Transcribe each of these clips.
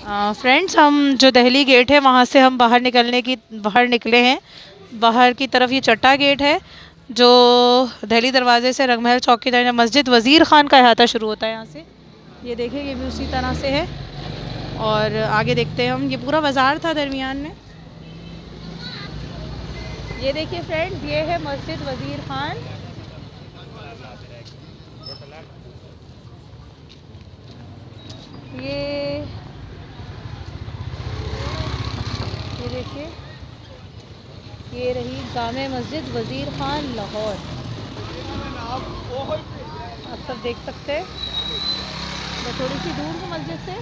Friends, हम जो Delhi gate है वहाँ से हम बाहर निकले हैं। बाहर की तरफ ये चट्टा गेट है जो दहली दरवाजे से रंगमहल चौक की तरफ मस्जिद वज़ीर ख़ान का अहाता शुरू होता है यहाँ से। ये देखिए, ये भी उसी तरह से है। और आगे देखते हैं हम, ये पूरा बाज़ार था दरमियान में। ये देखिए फ्रेंड्स, ये है मस्जिद वज़ीर ख़ान। ये ये देखिए, ये रही जामे मस्जिद वज़ीर ख़ान लाहौर। आप सब देख सकते हैं। मैं थोड़ी सी दूर हूँ मस्जिद से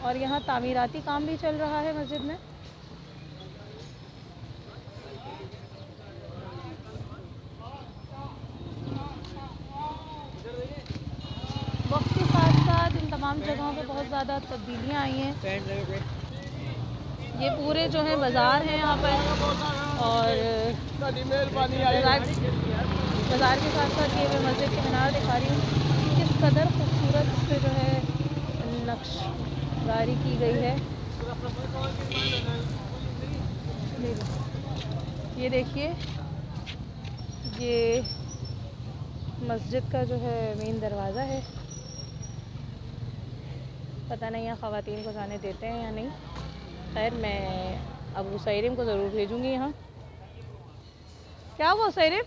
और यहाँ तामीराती काम भी चल रहा है मस्जिद में। वक्त के साथ साथ इन तमाम जगहों पे बहुत ज़्यादा तब्दीलियाँ आई हैं। ये पूरे जो है बाज़ार हैं यहाँ पर, और बाज़ार के साथ साथ ये मैं मस्जिद की मीनार दिखा रही हूँ। किस कदर खूबसूरत इस पर जो है नक्शगारी की गई है। ये देखिए, ये मस्जिद का जो है मेन दरवाज़ा है। पता नहीं यहाँ ख़वातीन को जाने देते हैं या नहीं। खैर, मैं अबू सैरिम को ज़रूर भेजूँगी यहाँ। क्या हुआ सैरिम?